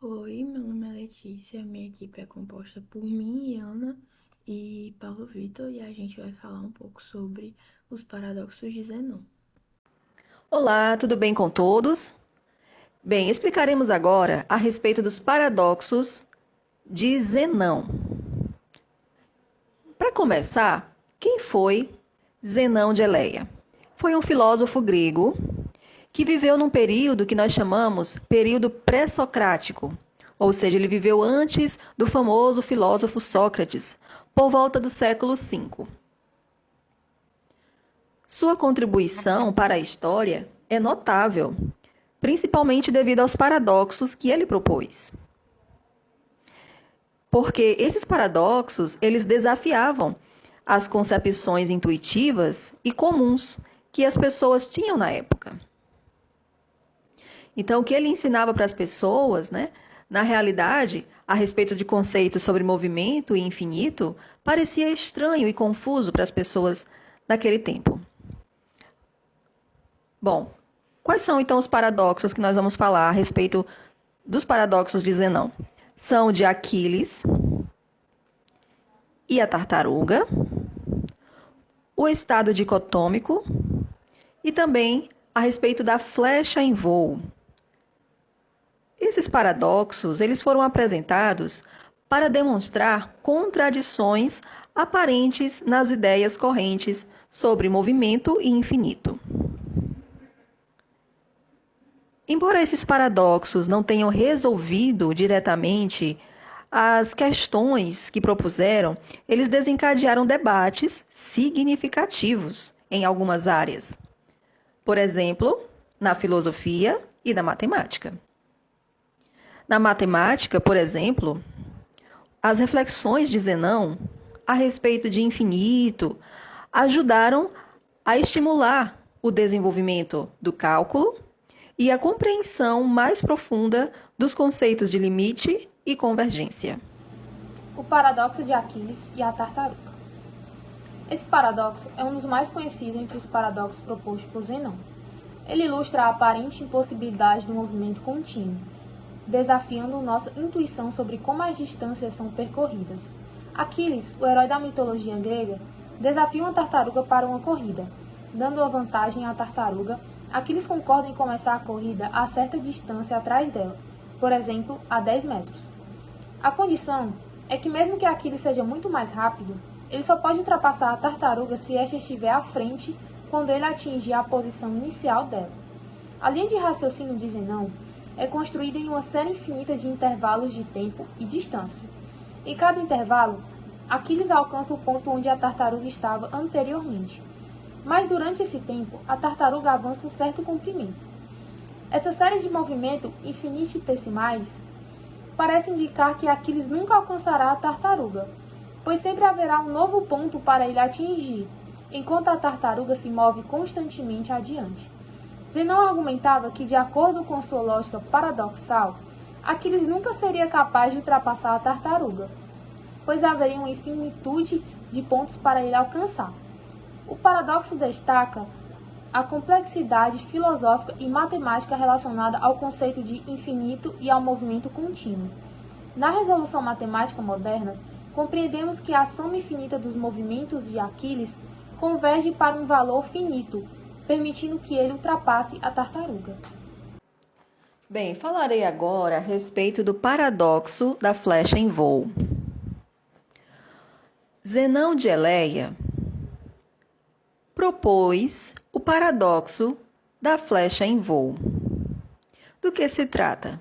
Oi, meu nome é Letícia, minha equipe é composta por mim, Ana e Paulo Vitor, e a gente vai falar um pouco sobre os paradoxos de Zenon. Olá, tudo bem com todos? Bem, explicaremos agora a respeito dos paradoxos de Zenão. Para começar, quem foi Zenão de Eleia? Foi um filósofo grego que viveu num período que nós chamamos período pré-socrático, ou seja, ele viveu antes do famoso filósofo Sócrates, por volta do século V. Sua contribuição para a história é notável, principalmente devido aos paradoxos que ele propôs. Porque esses paradoxos, eles desafiavam as concepções intuitivas e comuns que as pessoas tinham na época. Então, o que ele ensinava para as pessoas, né, na realidade, a respeito de conceitos sobre movimento e infinito, parecia estranho e confuso para as pessoas naquele tempo. Bom, quais são então os paradoxos que nós vamos falar a respeito dos paradoxos de Zenão? São o de Aquiles e a tartaruga, o estado dicotômico e também a respeito da flecha em voo. Esses paradoxos, eles foram apresentados para demonstrar contradições aparentes nas ideias correntes sobre movimento e infinito. Embora esses paradoxos não tenham resolvido diretamente as questões que propuseram, eles desencadearam debates significativos em algumas áreas. Por exemplo, na filosofia e na matemática. Na matemática, por exemplo, as reflexões de Zenão a respeito de infinito ajudaram a estimular o desenvolvimento do cálculo e a compreensão mais profunda dos conceitos de limite e convergência. O paradoxo de Aquiles e a tartaruga. Esse paradoxo é um dos mais conhecidos entre os paradoxos propostos por Zenão. Ele ilustra a aparente impossibilidade do movimento contínuo, desafiando nossa intuição sobre como as distâncias são percorridas. Aquiles, o herói da mitologia grega, desafia uma tartaruga para uma corrida. Dando a vantagem à tartaruga, Aquiles concorda em começar a corrida a certa distância atrás dela, por exemplo, a 10 metros. A condição é que mesmo que Aquiles seja muito mais rápido, ele só pode ultrapassar a tartaruga se esta estiver à frente quando ele atingir a posição inicial dela. A linha de raciocínio de Zenão é construída em uma série infinita de intervalos de tempo e distância. Em cada intervalo, Aquiles alcança o ponto onde a tartaruga estava anteriormente. Mas durante esse tempo, a tartaruga avança um certo comprimento. Essa série de movimentos infinitesimais parece indicar que Aquiles nunca alcançará a tartaruga, pois sempre haverá um novo ponto para ele atingir, enquanto a tartaruga se move constantemente adiante. Zenão argumentava que, de acordo com sua lógica paradoxal, Aquiles nunca seria capaz de ultrapassar a tartaruga, pois haveria uma infinitude de pontos para ele alcançar. O paradoxo destaca a complexidade filosófica e matemática relacionada ao conceito de infinito e ao movimento contínuo. Na resolução matemática moderna, compreendemos que a soma infinita dos movimentos de Aquiles converge para um valor finito, permitindo que ele ultrapasse a tartaruga. Bem, falarei agora a respeito do paradoxo da flecha em voo. Zenão de Eleia propôs o paradoxo da flecha em voo. Do que se trata?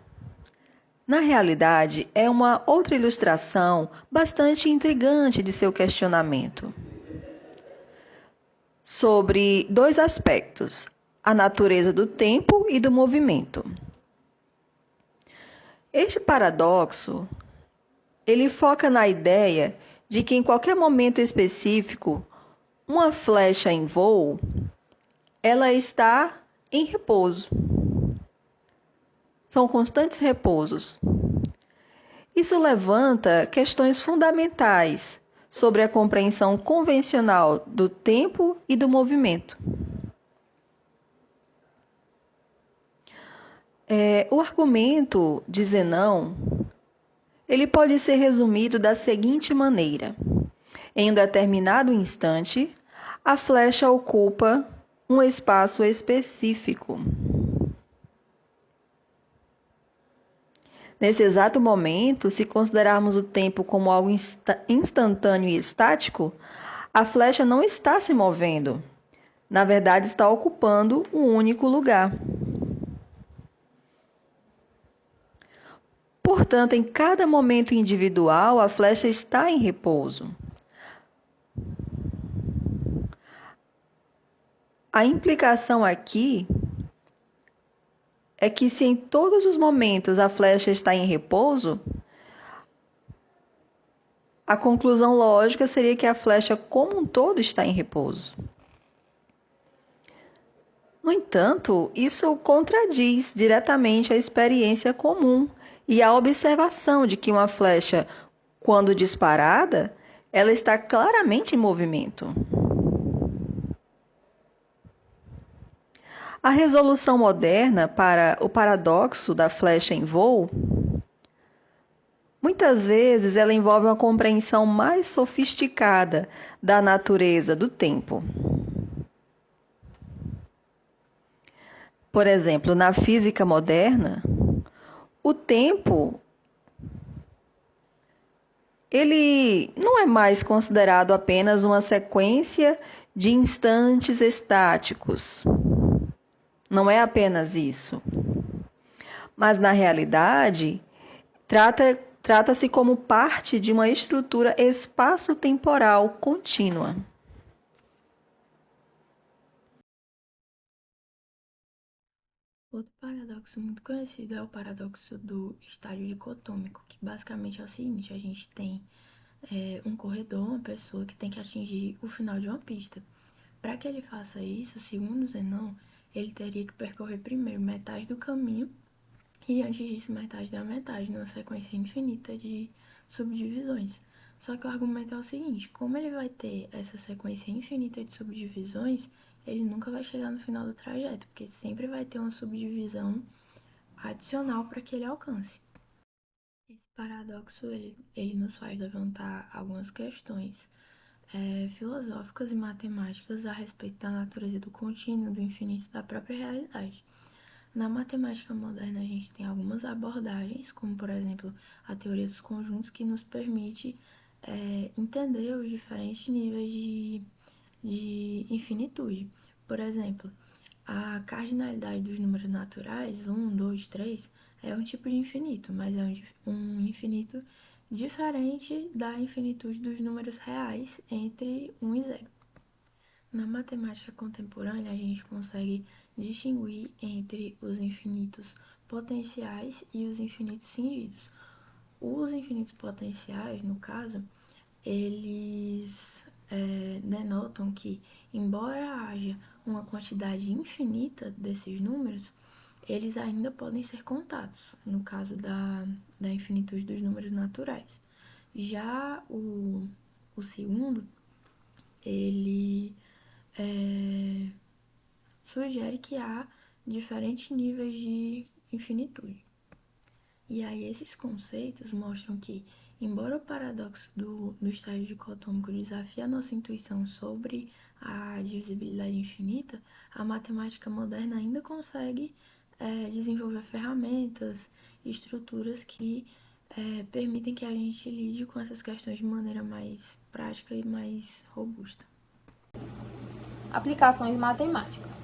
Na realidade, é uma outra ilustração bastante intrigante de seu questionamento sobre dois aspectos: a natureza do tempo e do movimento. Este paradoxo, ele foca na ideia de que em qualquer momento específico, uma flecha em voo, ela está em repouso. São constantes repousos. Isso levanta questões fundamentais sobre a compreensão convencional do tempo e do movimento. O argumento de Zenão, ele pode ser resumido da seguinte maneira. Em um determinado instante, a flecha ocupa um espaço específico. Nesse exato momento, se considerarmos o tempo como algo instantâneo e estático, a flecha não está se movendo. Na verdade, está ocupando um único lugar. Portanto, em cada momento individual, a flecha está em repouso. A implicação aqui é que se em todos os momentos a flecha está em repouso, a conclusão lógica seria que a flecha como um todo está em repouso. No entanto, isso contradiz diretamente a experiência comum e a observação de que uma flecha, quando disparada, ela está claramente em movimento. A resolução moderna para o paradoxo da flecha em voo, muitas vezes ela envolve uma compreensão mais sofisticada da natureza do tempo. Por exemplo, na física moderna, o tempo ele não é mais considerado apenas uma sequência de instantes estáticos. Não é apenas isso. Mas, na realidade, trata-se como parte de uma estrutura espaço-temporal contínua. Outro paradoxo muito conhecido é o paradoxo do estádio dicotômico, que basicamente é o seguinte: a gente tem um corredor, uma pessoa que tem que atingir o final de uma pista. Para que ele faça isso, segundo Zenão, ele teria que percorrer primeiro metade do caminho e antes disso metade da metade, numa sequência infinita de subdivisões. Só que o argumento é o seguinte: como ele vai ter essa sequência infinita de subdivisões, ele nunca vai chegar no final do trajeto, porque sempre vai ter uma subdivisão adicional para que ele alcance. Esse paradoxo, ele nos faz levantar algumas questões filosóficas e matemáticas a respeito da natureza do contínuo, do infinito e da própria realidade. Na matemática moderna, a gente tem algumas abordagens, como, por exemplo, a teoria dos conjuntos, que nos permite entender os diferentes níveis de infinitude. Por exemplo, a cardinalidade dos números naturais, 1, 2, 3, é um tipo de infinito, mas é um infinito diferente da infinitude dos números reais entre 1 e 0. Na matemática contemporânea, a gente consegue distinguir entre os infinitos potenciais e os infinitos cingidos. Os infinitos potenciais, no caso, eles denotam que, embora haja uma quantidade infinita desses números, eles ainda podem ser contados, no caso da infinitude dos números naturais. Já o segundo, ele sugere que há diferentes níveis de infinitude. E aí esses conceitos mostram que, embora o paradoxo do estágio dicotômico desafie a nossa intuição sobre a divisibilidade infinita, a matemática moderna ainda consegue desenvolver ferramentas e estruturas que permitem que a gente lide com essas questões de maneira mais prática e mais robusta. Aplicações matemáticas.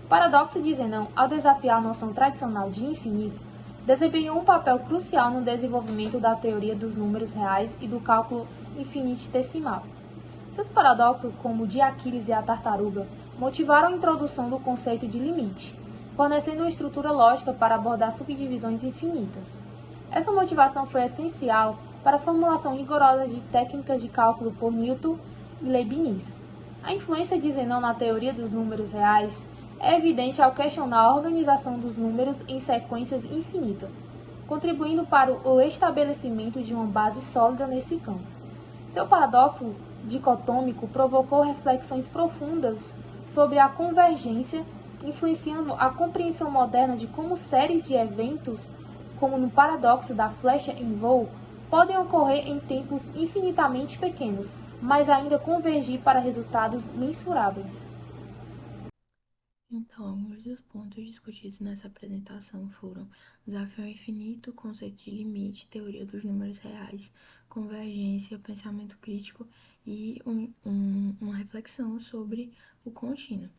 O paradoxo de Zenão, ao desafiar a noção tradicional de infinito, desempenhou um papel crucial no desenvolvimento da teoria dos números reais e do cálculo infinitesimal. Seus paradoxos, como o de Aquiles e a tartaruga, motivaram a introdução do conceito de limite, fornecendo uma estrutura lógica para abordar subdivisões infinitas. Essa motivação foi essencial para a formulação rigorosa de técnicas de cálculo por Newton e Leibniz. A influência de Zenão na teoria dos números reais é evidente ao questionar a organização dos números em sequências infinitas, contribuindo para o estabelecimento de uma base sólida nesse campo. Seu paradoxo dicotômico provocou reflexões profundas sobre a convergência influenciando a compreensão moderna de como séries de eventos, como no paradoxo da flecha em voo, podem ocorrer em tempos infinitamente pequenos, mas ainda convergir para resultados mensuráveis. Então, alguns dos pontos discutidos nessa apresentação foram desafio ao infinito, conceito de limite, teoria dos números reais, convergência, pensamento crítico e uma reflexão sobre o contínuo.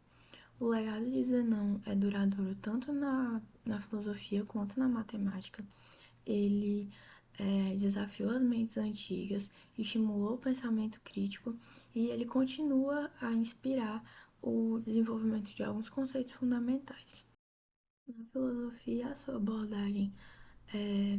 O legado de Zenão é duradouro tanto na filosofia quanto na matemática. Ele desafiou as mentes antigas, estimulou o pensamento crítico e ele continua a inspirar o desenvolvimento de alguns conceitos fundamentais. Na filosofia, a sua abordagem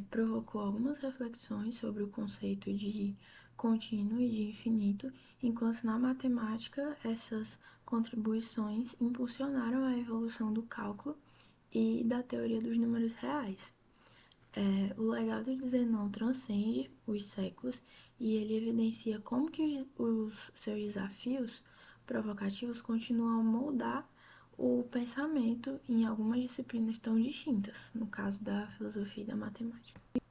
provocou algumas reflexões sobre o conceito de contínuo e de infinito, enquanto na matemática essas contribuições impulsionaram a evolução do cálculo e da teoria dos números reais. O legado de Zenão transcende os séculos e ele evidencia como que os seus desafios provocativos continuam a moldar o pensamento em algumas disciplinas tão distintas, no caso da filosofia e da matemática.